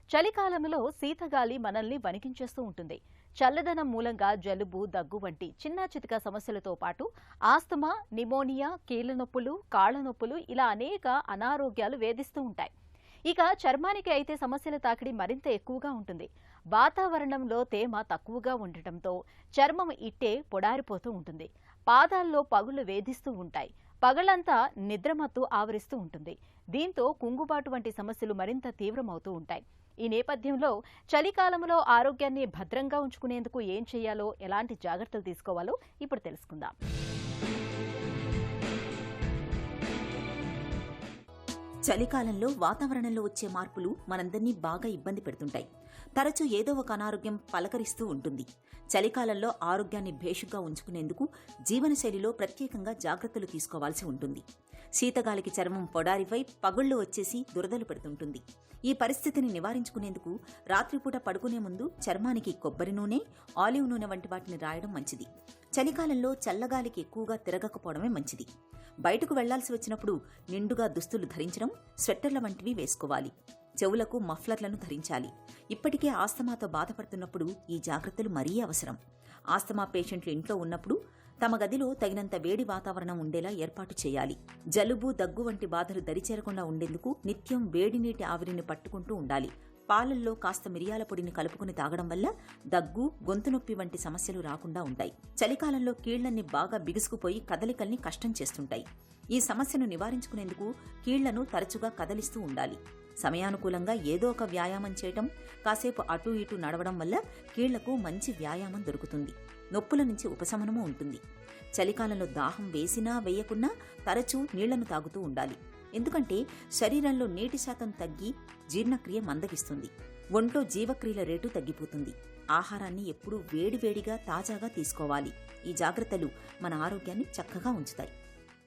చలికాలంలో శీతగాలి మనల్ని వణికించేస్తూ ఉంటుంది. చల్లదనం మూలంగా జలుబు, దగ్గు వంటి చిన్న చితక సమస్యలతో పాటు ఆస్తమా, నిమోనియా, కీళ్ల నొప్పులు, కాళ్ల నొప్పులు ఇలా అనేక అనారోగ్యాలు వేధిస్తూ ఉంటాయి. ఇక చర్మానికి అయితే సమస్యల తాకిడి మరింత ఎక్కువగా ఉంటుంది. వాతావరణంలో తేమ తక్కువగా ఉండటంతో చర్మం ఇట్టే పొడారిపోతూ ఉంటుంది. పాదాల్లో పగుళ్లు వేధిస్తూ ఉంటాయి. పగలంతా నిద్రమత్తు ఆవరిస్తూ ఉంటుంది. దీంతో కుంగుబాటు వంటి సమస్యలు మరింత తీవ్రమవుతూ ఉంటాయి. ఈ నేపథ్యంలో చలికాలంలో ఆరోగ్యాన్ని భద్రంగా ఉంచుకునేందుకు ఏం చేయాలో, ఎలాంటి జాగ్రత్తలు తీసుకోవాలో ఇప్పుడు తెలుసుకుందాం. చలికాలంలో వాతావరణంలో వచ్చే మార్పులు మనందరినీ బాగా ఇబ్బంది పెడుతుంటాయి. తరచూ ఏదో ఒక అనారోగ్యం పలకరిస్తూ ఉంటుంది. చలికాలంలో ఆరోగ్యాన్ని భేషుగ్గా ఉంచుకునేందుకు జీవనశైలిలో ప్రత్యేకంగా జాగ్రత్తలు తీసుకోవాల్సి ఉంటుంది. శీతగాలికి చర్మం పొడారిపై పగుళ్లు వచ్చేసి దురదలు పెడుతుంటుంది. ఈ పరిస్థితిని నివారించుకునేందుకు రాత్రిపూట పడుకునే ముందు చర్మానికి కొబ్బరి నూనె, ఆలివ్ నూనె వంటి వాటిని రాయడం మంచిది. చలికాలంలో చల్లగాలికి ఎక్కువగా తిరగకపోవడమే మంచిది. బయటకు వెళ్లాల్సి వచ్చినప్పుడు నిండుగా దుస్తులు ధరించడం, స్వెట్టర్ల వంటివి వేసుకోవాలి. చెవులకు మఫ్లర్లను ధరించాలి. ఇప్పటికే ఆస్తమాతో బాధపడుతున్నప్పుడు ఈ జాగ్రత్తలు మరీ అవసరం. ఆస్తమా పేషెంట్లు ఇంట్లో ఉన్నప్పుడు తమ గదిలో తగినంత వేడి వాతావరణం ఉండేలా ఏర్పాటు చేయాలి. జలుబు, దగ్గు వంటి బాధలు దరిచేరకుండా ఉండేందుకు నిత్యం వేడి నీటి ఆవిరిని పట్టుకుంటూ ఉండాలి. పాలల్లో కాస్త మిరియాల పొడిని కలుపుకుని తాగడం వల్ల దగ్గు, గొంతు నొప్పి వంటి సమస్యలు రాకుండా ఉంటాయి. చలికాలంలో కీళ్లన్నీ బాగా బిగుసుకుపోయి కదలికల్ని కష్టం చేస్తుంటాయి. ఈ సమస్యను నివారించుకునేందుకు కీళ్లను తరచుగా కదలిస్తూ ఉండాలి. సమయానుకూలంగా ఏదో ఒక వ్యాయామం చేయటం, కాసేపు అటూ ఇటూ నడవడం వల్ల కీళ్లకు మంచి వ్యాయామం దొరుకుతుంది. నొప్పుల నుంచి ఉపశమనమూ ఉంటుంది. చలికాలంలో దాహం వేసినా వేయకున్నా తరచూ నీళ్లను తాగుతూ ఉండాలి. ఎందుకంటే శరీరంలో నీటి శాతం తగ్గి జీర్ణక్రియ మందగిస్తుంది. ఒంట్లో జీవక్రియల రేటు తగ్గిపోతుంది. ఆహారాన్ని ఎప్పుడూ వేడివేడిగా తాజాగా తీసుకోవాలి. ఈ జాగ్రత్తలు మన ఆరోగ్యాన్ని చక్కగా ఉంచుతాయి.